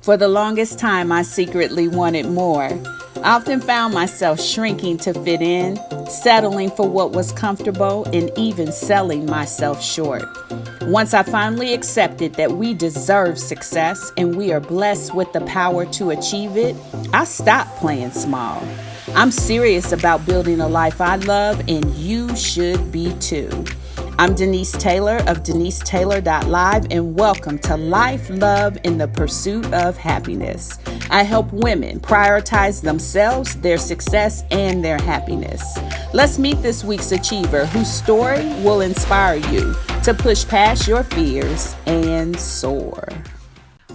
For the longest time, I secretly wanted more. I often found myself shrinking to fit in, settling for what was comfortable, and even selling myself short. Once I finally accepted that we deserve success and we are blessed with the power to achieve it, I stopped playing small. I'm serious about building a life I love, and you should be too. I'm Denise Taylor of DeniseTaylor.live, and welcome to Life, Love, and the Pursuit of Happiness. I help women prioritize themselves, their success, and their happiness. Let's meet this week's achiever whose story will inspire you to push past your fears and soar.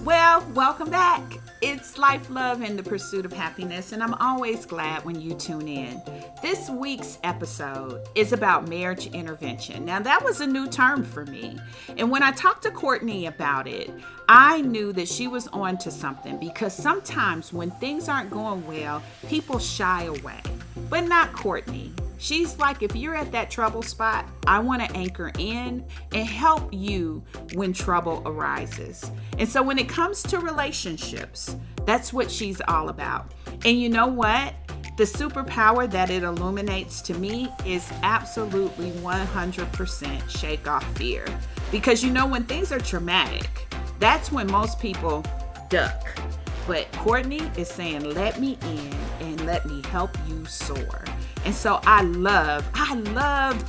Well, welcome back. It's Life, Love, and the Pursuit of Happiness, and I'm always glad when you tune in. This week's episode is about marriage intervention. Now, that was a new term for me, and when I talked to Courtney about it, I knew that she was on to something, because sometimes when things aren't going well, people shy away, but not Courtney. She's like, if you're at that trouble spot, I want to anchor in and help you when trouble arises. And so when it comes to relationships, that's what she's all about. And you know what? The superpower that it illuminates to me is absolutely 100% shake off fear. Because you know, when things are traumatic, that's when most people duck. But Courtney is saying, let me in and let me help you soar. And so I love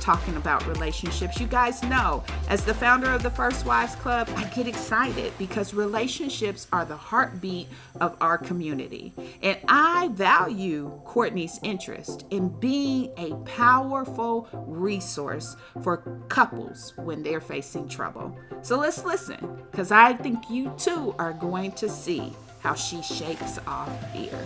talking about relationships. You guys know, as the founder of the First Wives Club, I get excited because relationships are the heartbeat of our community. And I value Courtney's interest in being a powerful resource for couples when they're facing trouble. So let's listen, because I think you too are going to see how she shakes off fear.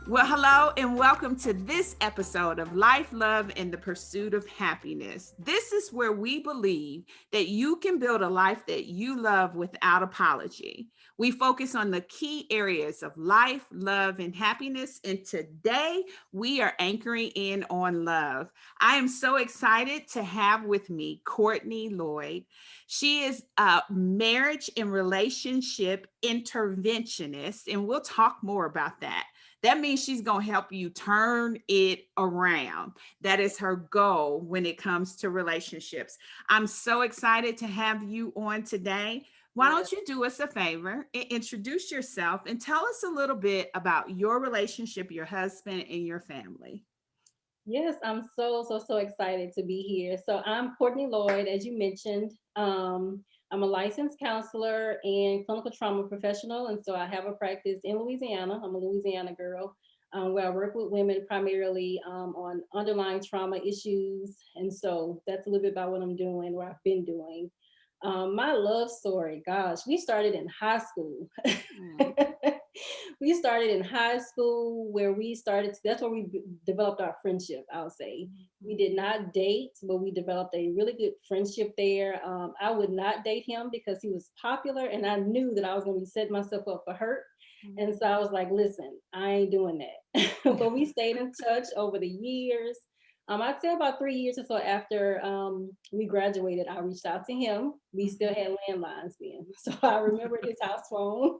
Well, hello and welcome to this episode of Life, Love, and the Pursuit of Happiness. This is where we believe that you can build a life that you love without apology. We focus on the key areas of life, love, and happiness. And today we are anchoring in on love. I am so excited to have with me Courtney Loyd. She is a marriage and relationship interventionist, and we'll talk more about that. That means she's going to help you turn it around. That is her goal when it comes to relationships. I'm so excited to have you on today. Why don't you do us a favor and introduce yourself and tell us a little bit about your relationship, your husband, and your family? Yes, I'm so excited to be here. So I'm Courtney Loyd, as you mentioned. I'm a licensed counselor and clinical trauma professional, and so I have a practice in Louisiana. I'm a Louisiana girl, where I work with women primarily on underlying trauma issues, and so that's a little bit about what I'm doing, what I've been doing. My love story, gosh, we started in high school. Mm. We started in high school where that's where we developed our friendship, I'll say. We did not date, but we developed a really good friendship there. I would not date him because he was popular and I knew that I was going to be setting myself up for hurt. And so I was like, listen, I ain't doing that. But we stayed in touch over the years. I'd say about 3 years or so after we graduated, I reached out to him. We still had landlines then. So I remembered his house phone.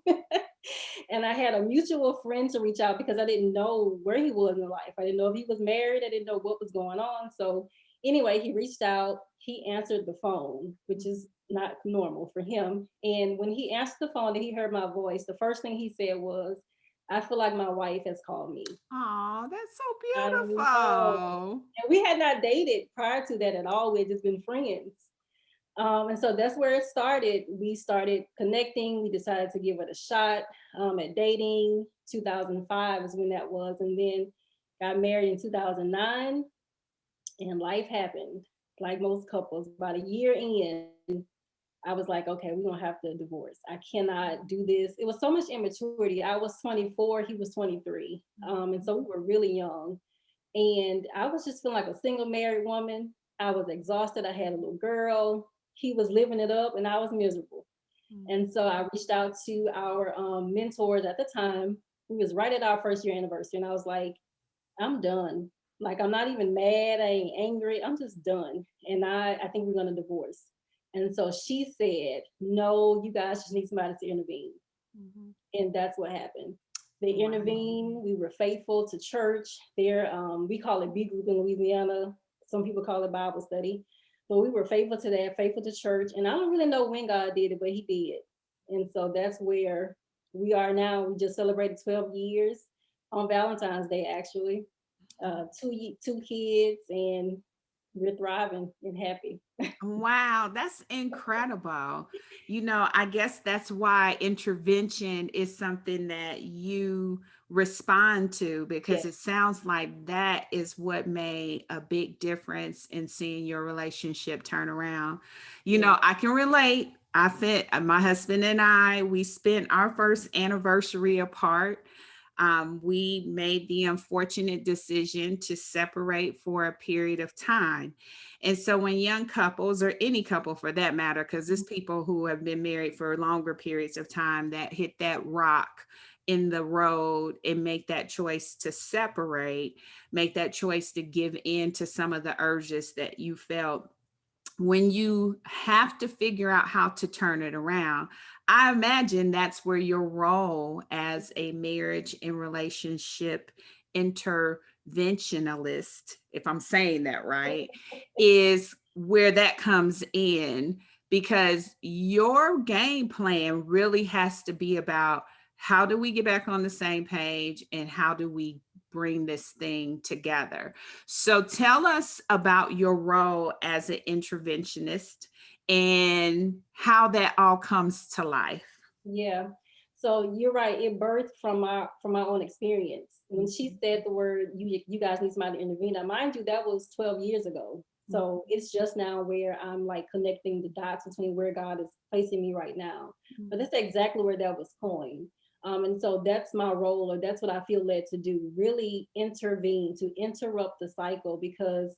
And I had a mutual friend to reach out because I didn't know where he was in life. I didn't know if he was married. I didn't know what was going on. So anyway, he reached out. He answered the phone, which is not normal for him. And when he answered the phone and he heard my voice, the first thing he said was, I feel like my wife has called me. Oh, that's I so know. beautiful. And we had not dated prior to that at all. We had just been friends. And so that's where it started. We started connecting. We decided to give it a shot at dating. 2005 is when that was. And then got married in 2009. And life happened. Like most couples, about a year in, I was like, okay, we're going to have to divorce. I cannot do this. It was so much immaturity. I was 24, he was 23. And so we were really young. And I was just feeling like a single married woman. I was exhausted. I had a little girl. He was living it up and I was miserable. And so I reached out to our mentors at the time. We was right at our first year anniversary. And I was like, I'm done. Like, I'm not even mad. I ain't angry. I'm just done. And I think we're going to divorce. And so she said, no, you guys just need somebody to intervene. Mhm. And that's what happened. They Wow. intervened. We were faithful to church. There, we call it B group in Louisiana. Some people call it Bible study. But we were faithful to that, faithful to church. And I don't really know when God did it, but he did. And so that's where we are now. We just celebrated 12 years on Valentine's Day, actually. Two kids, and we're thriving and happy. Wow, that's incredible. I guess that's why intervention is something that you respond to, Yeah, because it sounds like that is what made a big difference in seeing your relationship turn around. yeah. I can relate. My husband and we spent our first anniversary apart. We made the unfortunate decision to separate for a period of time. And so when young couples, or any couple for that matter, because it's people who have been married for longer periods of time that hit that rock in the road and make that choice to separate, make that choice to give in to some of the urges that you felt, when you have to figure out how to turn it around, I imagine that's where your role as a marriage and relationship interventionalist, if I'm saying that right, is where that comes in, because your game plan really has to be about how do we get back on the same page and how do we bring this thing together. So tell us about your role as an interventionist and how that all comes to life. Yeah. So you're right. It birthed from my own experience. When she said the word, you guys need somebody to intervene. Now, mind you, that was 12 years ago. So it's just now where I'm like connecting the dots between where God is placing me right now. But that's exactly where that was coined. And so that's my role, or that's what I feel led to do, really intervene, to interrupt the cycle, because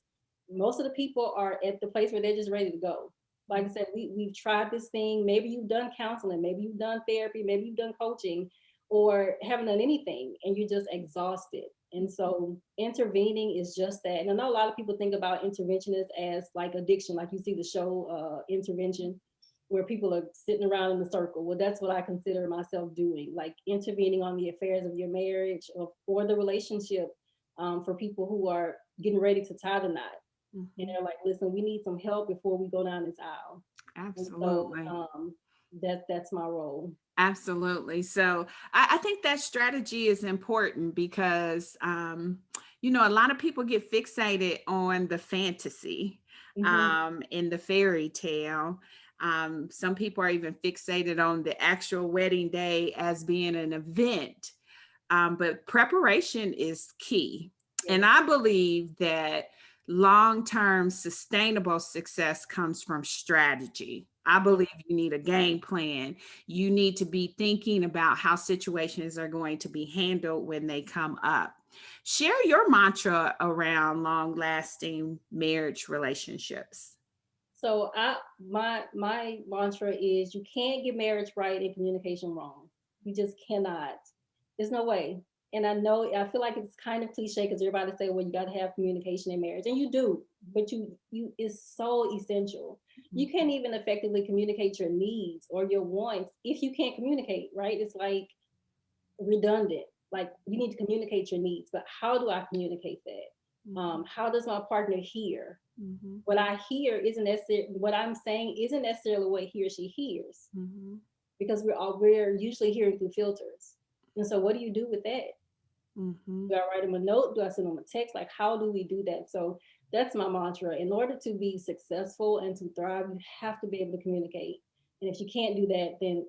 most of the people are at the place where they're just ready to go. Like I said, we've tried this thing. Maybe you've done counseling, maybe you've done therapy, maybe you've done coaching, or haven't done anything, and you're just exhausted. And so intervening is just that. And I know a lot of people think about interventionists as like addiction, like you see the show Intervention, where people are sitting around in a circle. Well, that's what I consider myself doing, like intervening on the affairs of your marriage or the relationship, for people who are getting ready to tie the knot. And they're like, listen, we need some help before we go down this aisle. And so Absolutely. that's my role. Absolutely. So I think that strategy is important because, a lot of people get fixated on the fantasy, Hmm. in the fairy tale. Some people are even fixated on the actual wedding day as being an event. But preparation is key. And Yes. I believe that long term sustainable success comes from strategy. I believe you need a game plan. You need to be thinking about how situations are going to be handled when they come up. Share your mantra around long lasting marriage relationships. So my mantra is, you can't get marriage right and communication wrong. You just cannot. There's no way. And I feel like it's kind of cliche because everybody say, well, you got to have communication in marriage, and you do, but you is so essential. You can't even effectively communicate your needs or your wants if you can't communicate, right? It's like redundant. Like, you need to communicate your needs, but how do I communicate that? How does my partner hear? Mhm, What I hear isn't necessarily what I'm saying, isn't necessarily what he or she hears, mhm, because we're usually hearing through filters. And so, what do you do with that? mhm. Do I write them a note? Do I send them a text? Like, how do we do that? So that's my mantra. In order to be successful and to thrive, you have to be able to communicate. And if you can't do that, then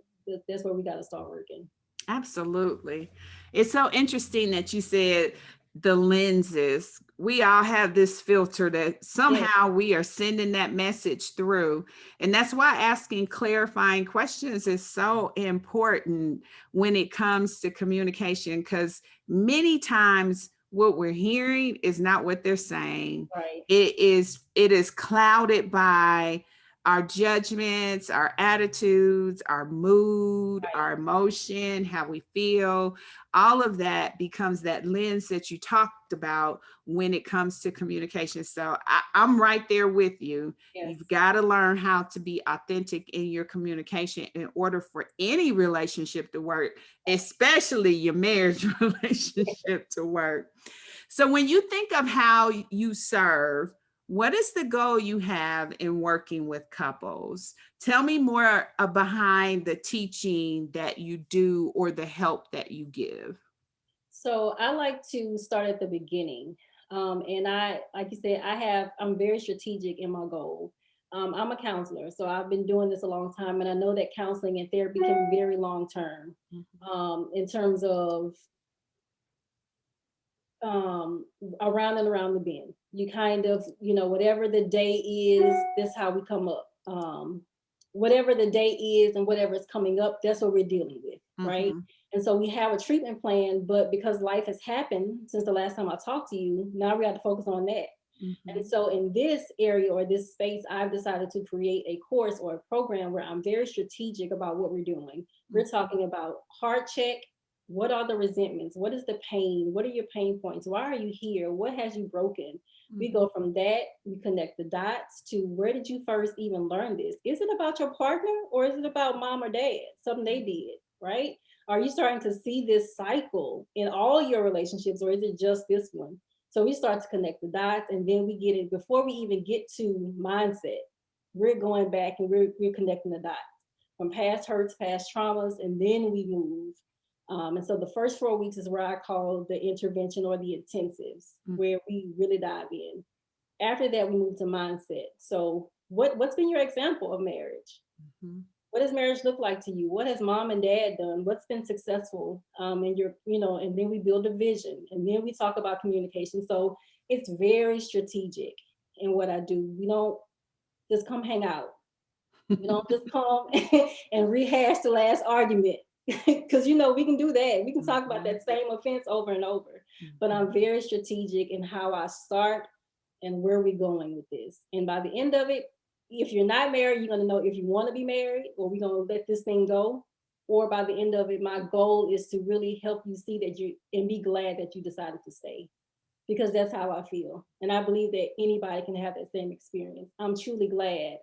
that's where we got to start working. Absolutely. It's so interesting that you said the lenses. We all have this filter that Yeah, somehow we are sending that message through. And that's why asking clarifying questions is so important when it comes to communication, because many times what we're hearing is not what they're saying. right. It is clouded by our judgments, our attitudes, our mood, Right. our emotion, how we feel, all of that becomes that lens that you talked about when it comes to communication. So I'm right there with you. You've Yes. got to learn how to be authentic in your communication in order for any relationship to work, especially your marriage relationship to work. So when you think of how you serve, what is the goal you have in working with couples? Tell me more behind the teaching that you do or the help that you give. So I like to start at the beginning. And like you said, I'm very strategic in my goal. I'm a counselor, so I've been doing this a long time, and I know that counseling and therapy can be very long term, Mhm. in terms of um, around and around the bend. You kind of, whatever the day is, that's how we come up. Whatever the day is and whatever is coming up, that's what we're dealing with, right? Mhm. And so we have a treatment plan, but because life has happened since the last time I talked to you, now we have to focus on that. And Mhm. so in this area or this space, I've decided to create a course or a program where I'm very strategic about what we're doing. We're Mhm. talking about heart check. What are the resentments? What is the pain? What are your pain points? Why are you here? What has you broken? We Mhm. go from that, we connect the dots to where did you first even learn this? Is it about your partner or is it about mom or dad? Something they did, right? Are you starting to see this cycle in all your relationships or is it just this one? So we start to connect the dots and then we get it before we even get to mindset. We're going back and we're connecting the dots from past hurts, past traumas, and then we move. And so the first 4 weeks is where I call the intervention or the intensives, Mhm. where we really dive in. After that, we move to mindset. So what's been your example of marriage? Mhm. What does marriage look like to you? What has mom and dad done? What's been successful? And and then we build a vision and then we talk about communication. So it's very strategic in what I do. We don't just come hang out. We don't just come and rehash the last argument. Because we can do that. We can talk about Mhm. that same offense over and over. But I'm Mhm. very strategic in how I start and where we're going with this. And by the end of it, if you're not married, you're gonna know if you want to be married or we're gonna let this thing go. Or by the end of it, my goal is to really help you see that you and be glad that you decided to stay. Because that's how I feel. And I believe that anybody can have that same experience. I'm truly glad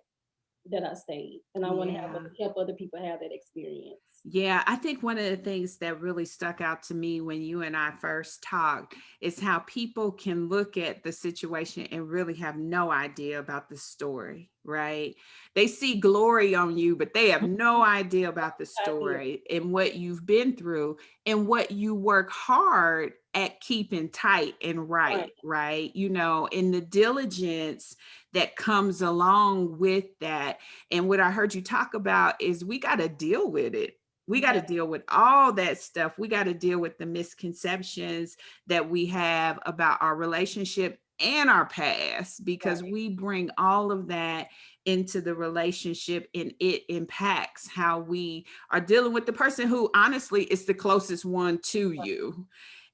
that I stayed. And I want to Yeah. help other people have that experience. Yeah, I think one of the things that really stuck out to me when you and I first talked is how people can look at the situation and really have no idea about the story, right? They see glory on you, but they have no idea about the Idea. story and what you've been through and what you work hard at keeping tight and Right. right? In the diligence that comes along with that. And what I heard you talk about is we got to deal with it. We got to Yeah. deal with all that stuff. We got to deal with the misconceptions that we have about our relationship and our past because Right. we bring all of that into the relationship and it impacts how we are dealing with the person who honestly is the closest one to you.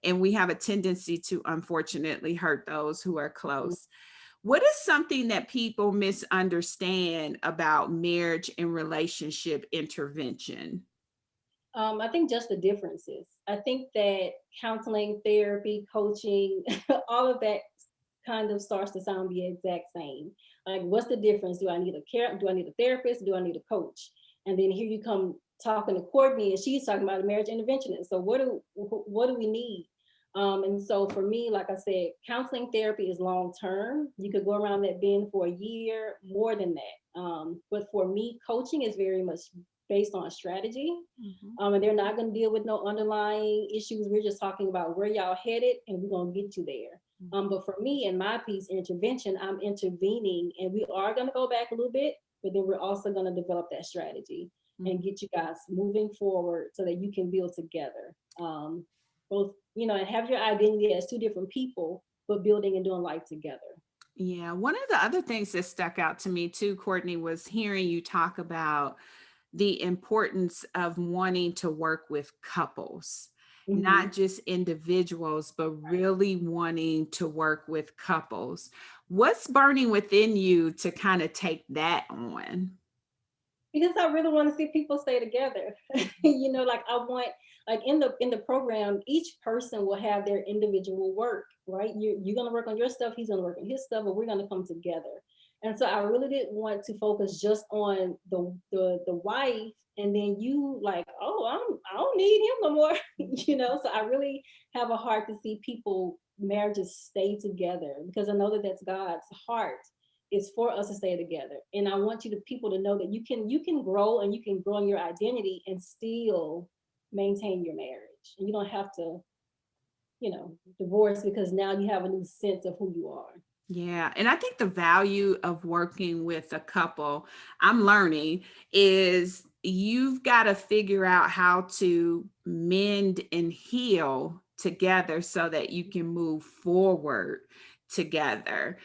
And we have a tendency to unfortunately hurt those who are Mhm. close. What is something that people misunderstand about marriage and relationship intervention? I think just the differences. I think that counseling, therapy, coaching, all of that kind of starts to sound the exact same. Like, what's the difference? Do I need a care? Do I need a therapist? Do I need a coach? And then here you come talking to Courtney, and she's talking about a marriage interventionist. So what do we need? And so for me, like I said, counseling therapy is long term. You could go around that bend for a year, more than that. But for me, coaching is very much based on strategy. Mhm. And they're not going to deal with no underlying issues. We're just talking about where y'all headed, and we're going to get you there. Mhm. But for me, in my piece, intervention, I'm intervening, and we are going to go back a little bit, but then we're also going to develop that strategy and Mhm. get you guys moving forward so that you can build together. Both, and have your identity as two different people, but building and doing life together. Yeah, one of the other things that stuck out to me too, Courtney, was hearing you talk about the importance of wanting to work with couples. Mhm. not just individuals, but really wanting to work with couples. What's burning within you to kind of take that on? Because I really want to see people stay together. Like I want, like in the program, each person will have their individual work, right? You're gonna work on your stuff, he's gonna work on his stuff, but we're gonna come together. And so I really didn't want to focus just on the wife, and then you like, oh, I don't need him no more. So I really have a heart to see people marriages stay together, because I know that that's God's heart, is for us to stay together. And I want you to people to know that you can grow, and you can grow in your identity and still maintain your marriage. And you don't have to, divorce because now you have a new sense of who you are. Yeah. And I think the value of working with a couple, I'm learning, is you've got to figure out how to mend and heal together so that you can move forward together,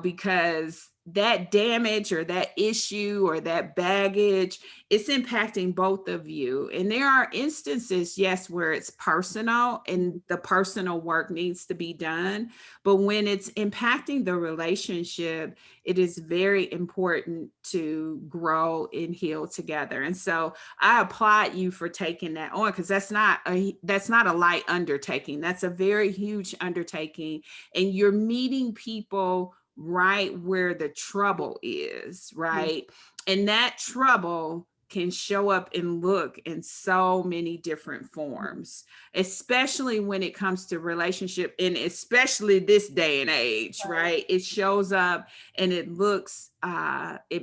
because that damage or that issue or that baggage, it's impacting both of you. And there are instances, yes, where it's personal and the personal work needs to be done, but when it's impacting the relationship, it is very important to grow and heal together. And so I applaud you for taking that on, because that's not a light undertaking. That's a very huge undertaking. And you're meeting people right where the trouble is, Mhm. right? And that trouble can show up and look in so many different forms, especially when it comes to relationship, and especially this day and age, right? It shows up and it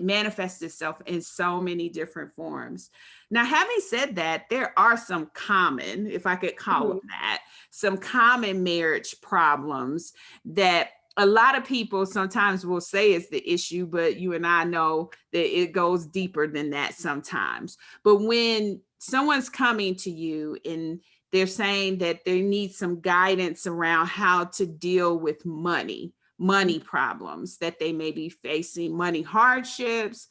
manifests itself in so many different forms. Now, having said that, there are some common, if I could call them Mhm. that, some common marriage problems that a lot of people sometimes will say is the issue, but you and I know that it goes deeper than that sometimes. But when someone's coming to you and they're saying that they need some guidance around how to deal with money problems that they may be facing, money hardships,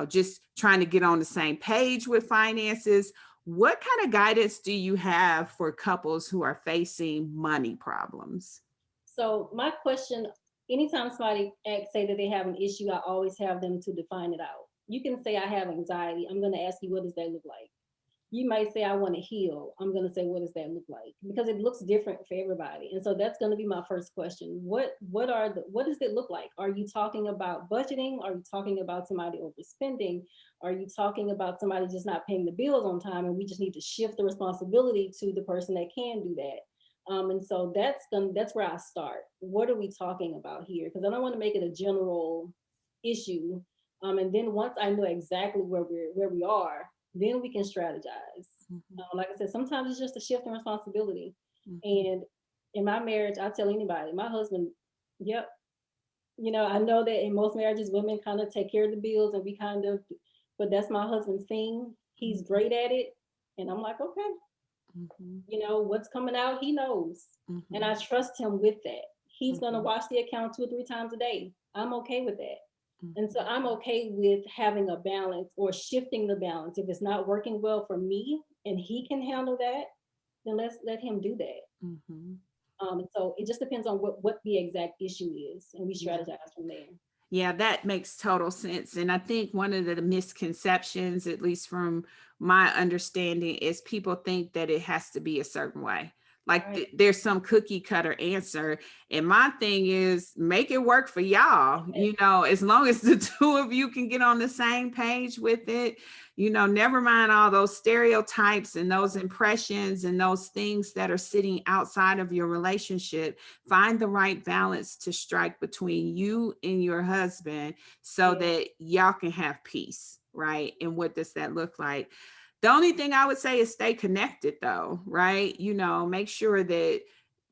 just trying to get on the same page with finances. What kind of guidance do you have for couples who are facing money problems? So my question, anytime somebody say that they have an issue, I always have them to define it out. You can say I have anxiety. I'm going to ask you, what does that look like? You might say I want to heal. I'm going to say, what does that look like? Because it looks different for everybody. And so that's going to be my first question. What does it look like? Are you talking about budgeting? Are you talking about somebody overspending? Are you talking about somebody just not paying the bills on time, and we just need to shift the responsibility to the person that can do that? And so that's where I start. What are we talking about here? Because I don't want to make it a general issue. And then once I know exactly where we are, then we can strategize. Mhm, Like I said, sometimes it's just a shift in responsibility. mhm, And in my marriage, I tell anybody, my husband, yep, I know that in most marriages, women kind of take care of the bills, and we kind of, but that's my husband's thing. He's mhm, great at it. And I'm like, okay, mhm, what's coming out, he knows. And I mhm, trust him with that. He's going to mhm, watch the account 2 or 3 times a day. I'm okay with that. And so mhm, I'm okay with having a balance or shifting the balance. If it's not working well for me and he can handle that, then let's let him do that. mhm. So it just depends on what the exact issue is, and we Yeah. strategize from there. Yeah, that makes total sense. And I think one of the misconceptions, at least from my understanding, is people think that it has to be a certain way. Like Right. there's some cookie cutter answer. And my thing is make it work for y'all, as long as the two of you can get on the same page with it, never mind all those stereotypes and those impressions and those things that are sitting outside of your relationship. Find the right balance to strike between you and your husband so Yeah. that y'all can have peace, right? And what does that look like? The only thing I would say is stay connected, though, right? Make sure that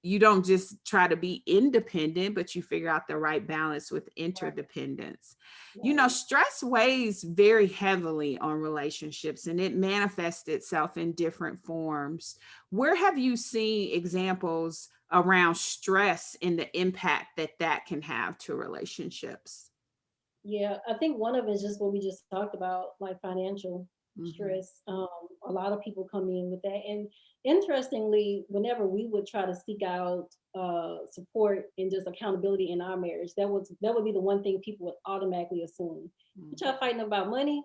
you don't just try to be independent, but you figure out the right balance with Right. interdependence. Right. Stress weighs very heavily on relationships, and it manifests itself in different forms. Where have you seen examples around stress and the impact that that can have to relationships? Yeah. I think one of it is just what we just talked about, like financial. stress. A lot of people come in with that. And interestingly, whenever we would try to seek out support and just accountability in our marriage, that would be the one thing people would automatically assume. You try fighting about money.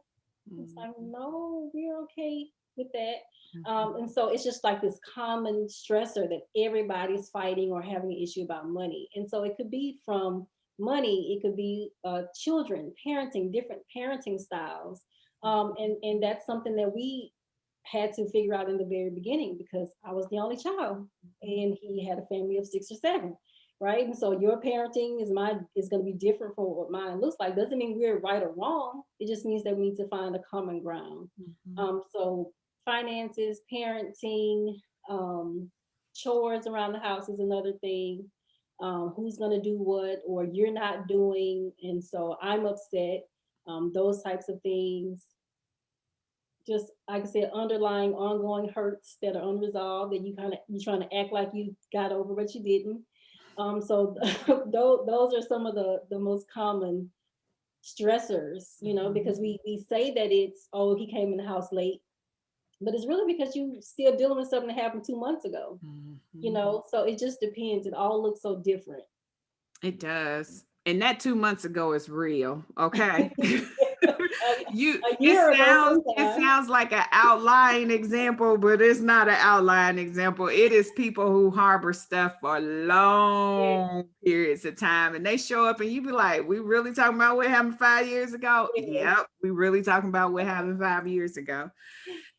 It's like, no, we're okay with that. And so it's just like this common stressor that everybody's fighting or having an issue about money. And so it could be from money, it could be children, parenting, different parenting styles. And that's something that we had to figure out in the very beginning because I was the only child and he had a family of 6 or 7. Right. And so your parenting is going to be different from what mine looks like. Doesn't mean we're right or wrong. It just means that we need to find a common ground. So finances, parenting, chores around the house is another thing. Who's going to do what, or you're not doing. And so I'm upset. Those types of things. Just like I said, underlying ongoing hurts that are unresolved that you're trying to act like you got over, but you didn't. So those are some of the most common stressors, because we say that it's, oh, he came in the house late, but it's really because you still dealing with something that happened 2 months ago. So it just depends. It all looks so different. It does. And that 2 months ago is real. Okay. A year ago It sometime. sounds like an outlying example, but it's not an outlying example. It is people who harbor stuff for long periods of time, and they show up and you be like, we really talking about what happened 5 years ago? Yes. Yep, we really talking about what happened 5 years ago.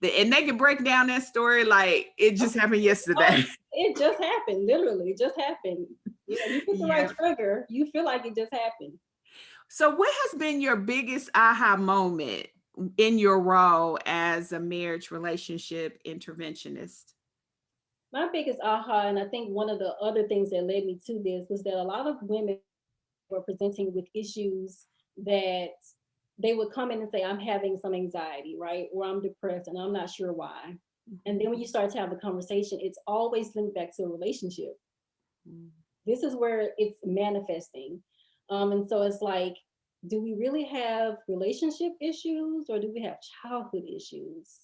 And they can break down that story like it just happened Oh, yesterday. it just happened. Literally, it just happened. You put the right Yeah. trigger, you feel like it just happened. So, what has been your biggest aha moment in your role as a marriage relationship interventionist? My biggest aha, and I think one of the other things that led me to this was that a lot of women were presenting with issues that they would come in and say, I'm having some anxiety, right? Or I'm depressed and I'm not sure why. And then when you start to have the conversation, it's always linked back to a relationship. This is where it's manifesting. And so it's like, do we really have relationship issues or do we have childhood issues?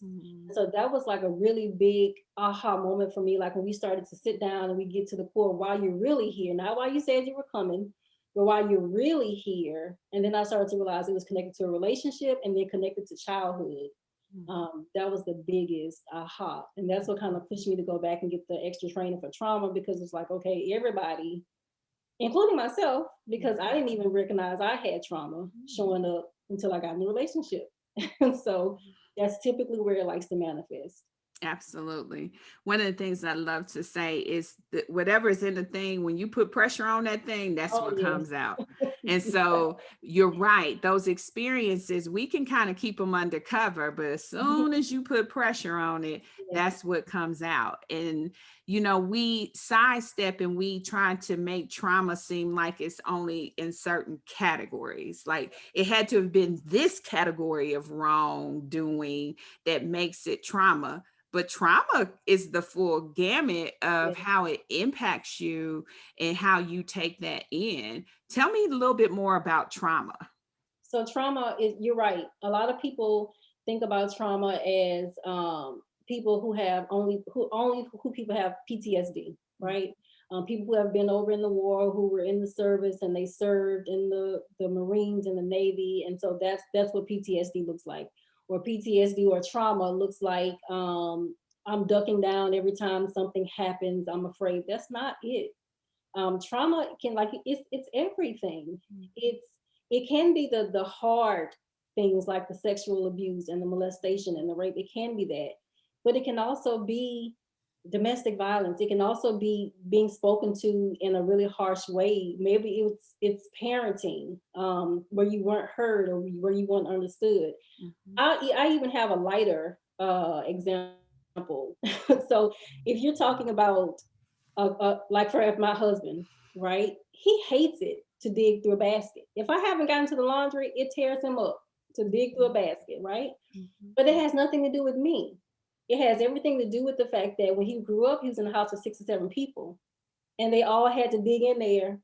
So that was like a really big aha moment for me. Like when we started to sit down and we get to the core, why you're really here, not why you said you were coming, but why you're really here. And then I started to realize it was connected to a relationship and then connected to childhood. That was the biggest aha. And that's what kind of pushed me to go back and get the extra training for trauma because it's like, okay, everybody, including myself, because I didn't even recognize I had trauma showing up until I got in a relationship. And so that's typically where it likes to manifest. Absolutely. One of the things I love to say is that whatever is in the thing, when you put pressure on that thing, that's Oh, what yes. comes out. And so you're right. Those experiences, we can kind of keep them undercover, but as soon as you put pressure on it, Yes. that's what comes out. And, we sidestep and we try to make trauma seem like it's only in certain categories. Like it had to have been this category of wrongdoing that makes it trauma, but trauma is the full gamut of Yes. how it impacts you and how you take that in. Tell me a little bit more about trauma. So trauma is, you're right. A lot of people think about trauma as people who have who people have PTSD, right? People who have been over in the war, who were in the service, and they served in the Marines and the Navy, and so that's what PTSD looks like, or PTSD or trauma looks like. I'm ducking down every time something happens. I'm afraid. That's not it. Trauma can, like, it's everything. It can be the hard things like the sexual abuse and the molestation and the rape. It can be that, but it can also be domestic violence. It can also be being spoken to in a really harsh way. Maybe it's parenting, where you weren't heard or where you weren't understood. I even have a lighter example. So if you're talking about like for my husband, right? He hates it to dig through a basket. If I haven't gotten to the laundry, it tears him up to dig through a basket, right? But it has nothing to do with me. It has everything to do with the fact that when he grew up, he was in a house of 6 or 7 people, and they all had to dig in there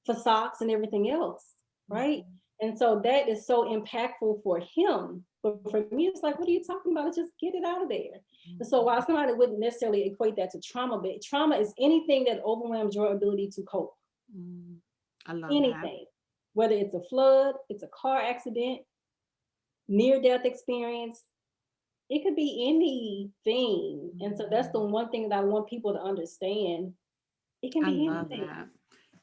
for socks and everything else, right? And so that is so impactful for him. But for me, it's like, what are you talking about? Just get it out of there. And so while somebody wouldn't necessarily equate that to trauma, but trauma is anything that overwhelms your ability to cope. Mm, I love that. Anything, whether it's a flood, it's a car accident, near death experience, it could be anything. And so that's the one thing that I want people to understand. It can I be love anything. that.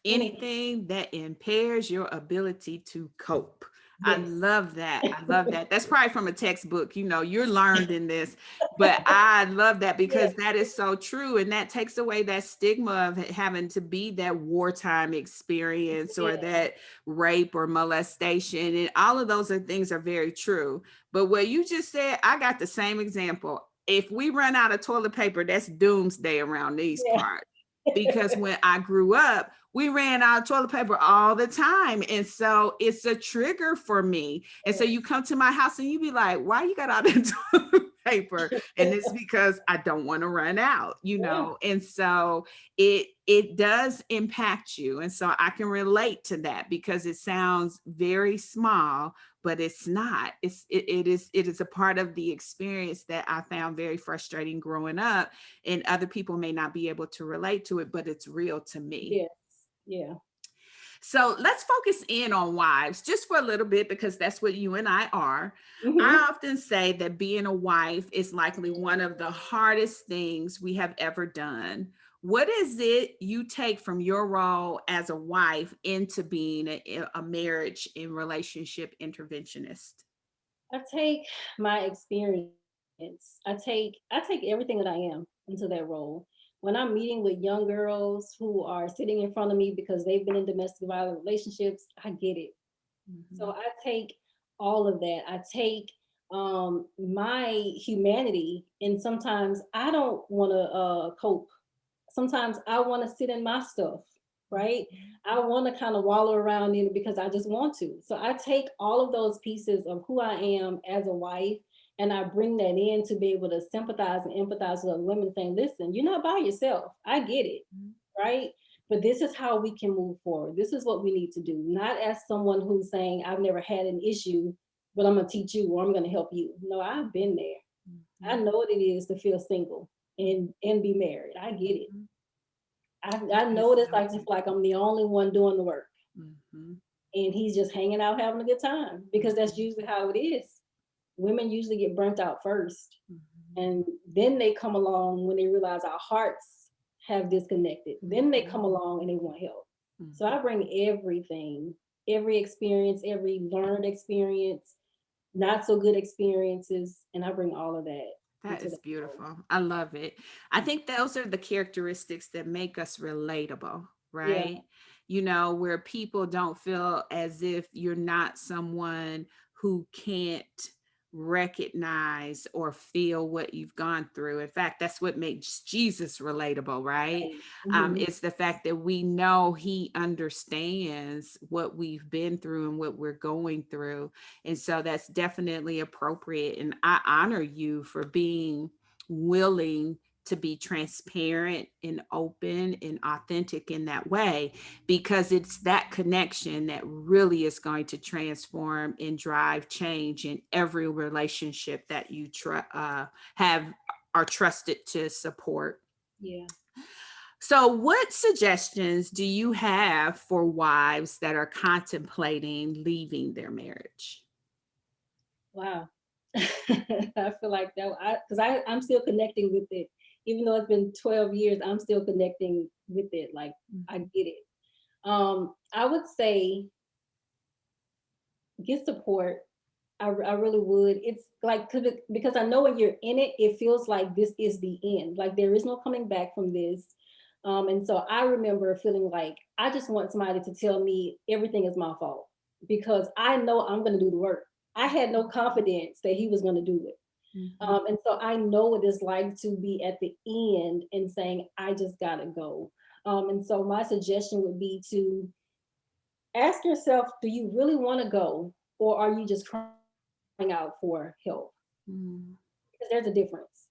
Anything. Anything that impairs your ability to cope. I Yes. love that. I love that. That's probably from a textbook. You know, you're learned in this, but I love that Yes. because that is so true. And that takes away that stigma of having to be that wartime experience or Yes. that rape or molestation. And all of those things are very true. But what you just said, I got the same example. If we run out of toilet paper, that's doomsday around these Yeah. parts. Because when I grew up, we ran out of toilet paper all the time. And so it's a trigger for me. And so you come to my house and you be like, why you got all the toilet paper? And it's because I don't want to run out, you Yeah. know? And so it does impact you. And so I can relate to that because it sounds very small, but it's not. It is a part of the experience that I found very frustrating growing up, and other people may not be able to relate to it, but it's real to me. Yes. Yeah. So let's focus in on wives just for a little bit because that's what you and I are. Hmm. I often say that being a wife is likely one of the hardest things we have ever done. What is it you take from your role as a wife into being a marriage and relationship interventionist? I take my experience. I take everything that I am into that role. When I'm meeting with young girls who are sitting in front of me because they've been in domestic violence relationships, I get it. So Mhm. I take all of that. I take my humanity, and sometimes I don't want to cope. Sometimes I want to sit in my stuff, right? I want to kind of wallow around in it because I just want to. So I take all of those pieces of who I am as a wife and I bring that in to be able to sympathize and empathize with other women, saying, listen, you're not by yourself. I get it, right? But this is how we can move forward. This is what we need to do. Not as someone who's saying, I've never had an issue, but I'm going to teach you or I'm going to help you. No, I've been there. I Mhm. know what it is to feel single and be married. I get it. Mhm. I That is know what it's so like to feel like I'm the only one doing the work Mhm. and he's just hanging out having a good time because that's Mhm. usually how it is. Women usually get burnt out first Mhm. and then they come along when they realize our hearts have disconnected. Then they come along and they want help. So Mhm. I bring everything, every experience, every learned experience, not so good experiences, and I bring all of that That into is the role. beautiful. I love it. I think those are the characteristics that make us relatable, Yeah, right? You know, where people don't feel as if you're not someone who can't recognize or feel what you've gone through. In fact, that's what makes Jesus relatable, right? right. Hmm. It's the fact that we know he understands what we've been through and what we're going through. And so that's definitely appropriate. And I honor you for being willing to be transparent and open and authentic in that way, because it's that connection that really is going to transform and drive change in every relationship that you have are trusted to support. Yeah. So, what suggestions do you have for wives that are contemplating leaving their marriage? Wow. I feel like that I'm still connecting with it. Even though it's been 12 years, I'm still connecting with it. Like I Mhm. get it. I would say get support. I really would. It's like because I know when you're in it, it feels like this is the end. Like there is no coming back from this. And so I remember feeling like I just want somebody to tell me everything is my fault because I know I'm going to do the work. I had no confidence that he was going to do it. Mhm. And so I know what it's like to be at the end and saying, I just got to go. And so my suggestion would be to ask yourself, do you really want to go? Or are you just crying out for help? Mhm. Because there's a difference.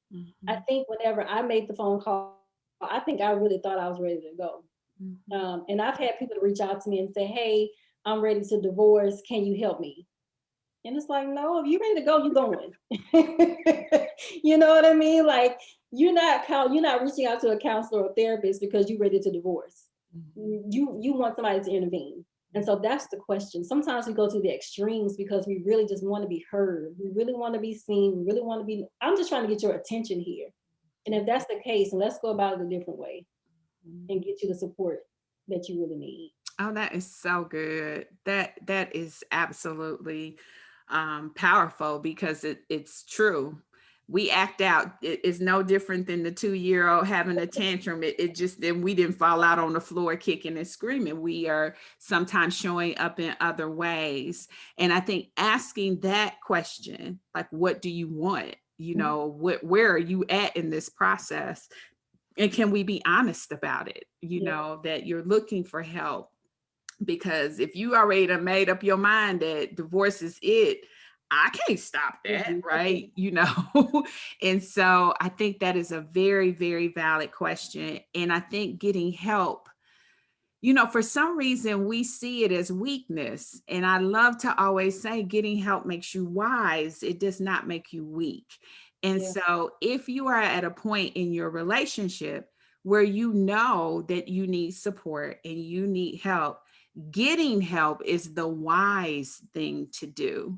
I Mhm. think whenever I made the phone call, I think I really thought I was ready to go. Mhm. And I've had people to reach out to me and say, hey, I'm ready to divorce. Can you help me? And it's like, no, if you're ready to go, you're going. You know what I mean? Like, you're not reaching out to a counselor or therapist because you're ready to divorce. You want somebody to intervene. And so that's the question. Sometimes we go to the extremes because we really just want to be heard. We really want to be seen. We really want to be, I'm just trying to get your attention here. And if that's the case, and let's go about it a different way and get you the support that you really need. Oh, that is so good. That is absolutely powerful because it's true. We act out. It's no different than the 2-year-old having a tantrum. It just then we didn't fall out on the floor kicking and screaming. We are sometimes showing up in other ways. And I think asking that question, like, what do you want? You know, where are you at in this process? And can we be honest about it? You Yeah. know, that you're looking for help, because if you already done made up your mind that divorce is it, I can't stop that, right? You know? And so I think that is a very, very valid question. And I think getting help, you know, for some reason we see it as weakness. And I love to always say getting help makes you wise. It does not make you weak. And Yeah. so if you are at a point in your relationship where you know that you need support and you need help, getting help is the wise thing to do.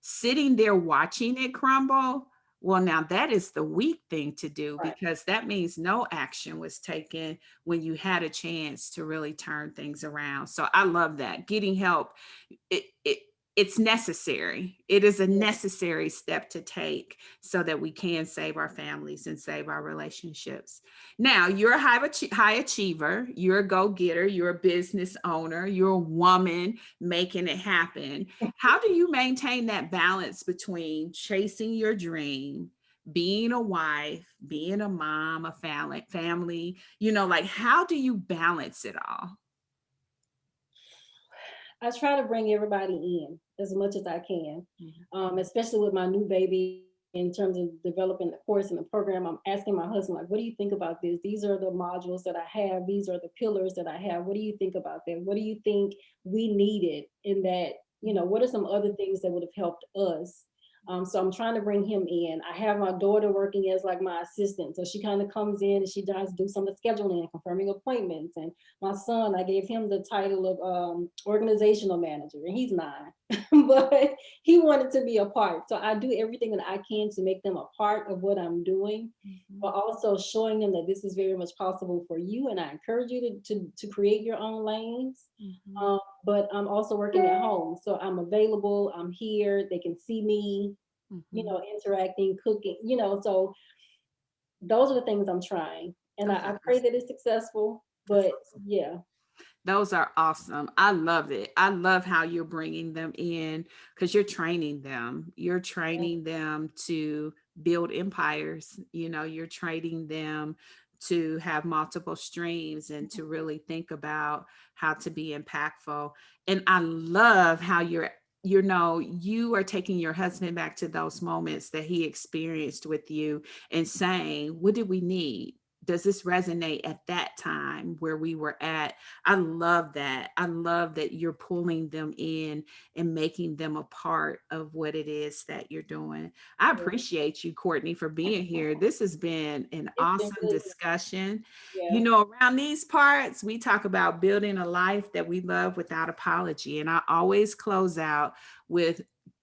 Sitting there watching it crumble, well, now that is the weak thing to do, Right. because that means no action was taken when you had a chance to really turn things around. So I love that. Getting help, it, it it's necessary. It is a Yeah. necessary step to take so that we can save our families and save our relationships. Now, you're a high achiever, you're a go-getter, you're a business owner, you're a woman making it happen. How do you maintain that balance between chasing your dream, being a wife, being a mom, a family, you know, like how do you balance it all? I try to bring everybody in as much as I can, especially with my new baby. In terms of developing the course and the program, I'm asking my husband, like, what do you think about this? These are the modules that I have. These are the pillars that I have. What do you think about that? What do you think we needed in that? You know, what are some other things that would have helped us? So I'm trying to bring him in. I have my daughter working as like my assistant. So she kind of comes in and she does do some of the scheduling and confirming appointments. And my son, I gave him the title of organizational manager, and he's 9, but he wanted to be a part. So I do everything that I can to make them a part of what I'm doing, but also showing them that this is very much possible for you. And I encourage you to create your own lanes. But I'm also working at home. So I'm available. I'm here. They can see me, you know, interacting, cooking, you know. So those are the things I'm trying. And I pray that it's successful. That's But awesome. yeah, Those are awesome. I love it. I love how you're bringing them in because you're training them. You're training them to build empires. You know, you're training them to have multiple streams and to really think about how to be impactful. And I love how you know, you are taking your husband back to those moments that he experienced with you and saying, what did we need? Does this resonate at that time where we were at? I love that. I love that you're pulling them in and making them a part of what it is that you're doing. I yeah. appreciate you, Courtney, for being here. This has been an It's been awesome really, discussion. You yeah. know, around these parts, we talk about building a life that we love without apology. And I always close out with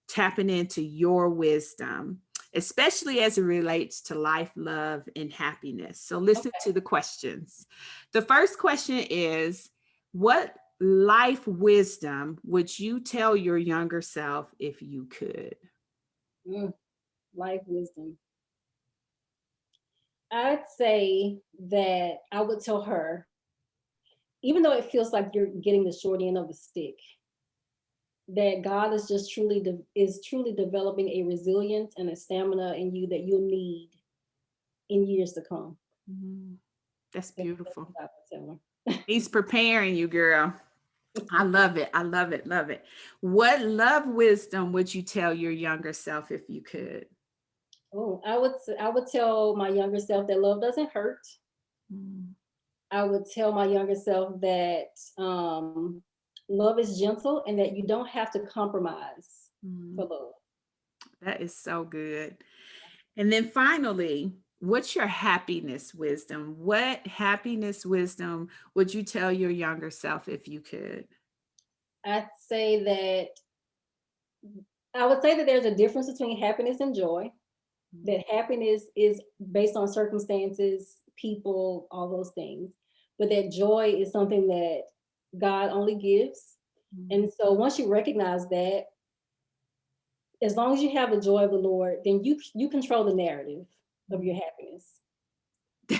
tapping into your wisdom, especially as it relates to life, love, and happiness. So listen to the questions. The first question is, what life wisdom would you tell your younger self if you could? Mm, life wisdom. I'd say that I would tell her, even though it feels like you're getting the short end of the stick, that God is just is truly developing a resilience and a stamina in you that you'll need in years to come. Mhm. That's That's beautiful. what I would tell He's preparing you, girl. I love it. I love it. Love it. What love wisdom would you tell your younger self if you could? Oh, I would tell my younger self that love doesn't hurt. Mm. I would tell my younger self that love is gentle and that you don't have to compromise for love. That is so good. And then finally, what's your happiness wisdom? What happiness wisdom would you tell your younger self if you could? I'd say that I would say that there's a difference between happiness and joy. That happiness is based on circumstances, people, all those things. But that joy is something that God only gives. And so once you recognize that, as long as you have the joy of the Lord, then you control the narrative of your happiness.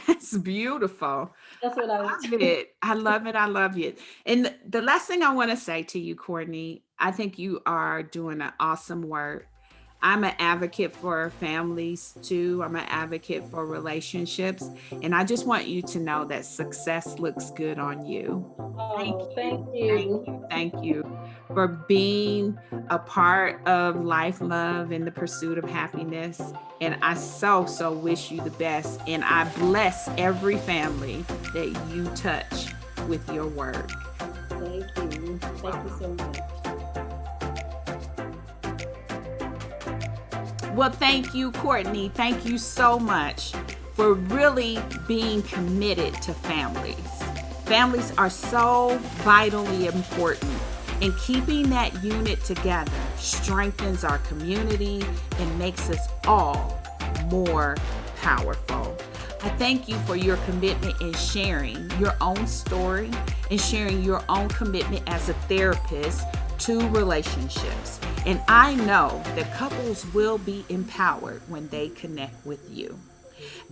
That's beautiful. That's what I Love would. it. I love it. I love it. And the last thing I want to say to you, Courtney, I think you are doing an awesome work. I'm an advocate for families too. I'm an advocate for relationships. And I just want you to know that success looks good on you. Thank Oh, thank you. Thank you. you. Thank you for being a part of life, love, and the pursuit of happiness. And I so wish you the best. And I bless every family that you touch with your work. Thank you. Thank you so much. Well, thank you, Courtney. Thank you so much for really being committed to families. Families are so vitally important, and keeping that unit together strengthens our community and makes us all more powerful. I thank you for your commitment in sharing your own story and sharing your own commitment as a therapist to relationships. And I know that couples will be empowered when they connect with you.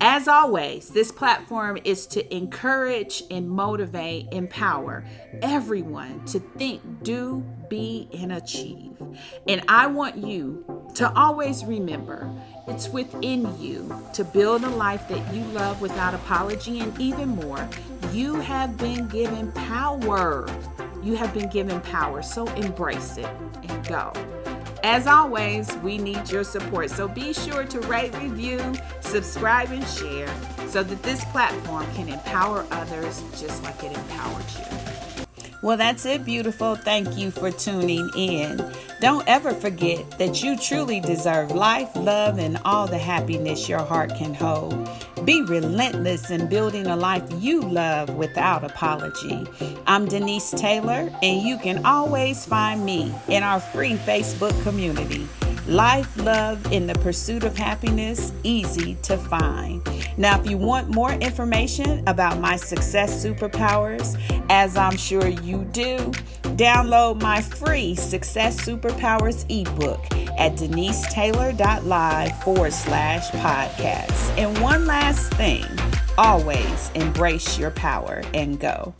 As always, this platform is to encourage and motivate, empower everyone to think, do, be, and achieve. And I want you to always remember it's within you to build a life that you love without apology, and even more, you have been given power. You have been given power, so embrace it and go. As always, we need your support, so be sure to rate, review, subscribe, and share so that this platform can empower others just like it empowered you. Well, that's it, beautiful. Thank you for tuning in. Don't ever forget that you truly deserve life, love, and all the happiness your heart can hold. Be relentless in building a life you love without apology. I'm Denise Taylor, and you can always find me in our free Facebook community. Life, love, in the pursuit of happiness, easy to find. Now, if you want more information about my success superpowers, as I'm sure you do, download my free Success Superpowers ebook at denisetaylor.live/podcast. And one last thing, always embrace your power and go.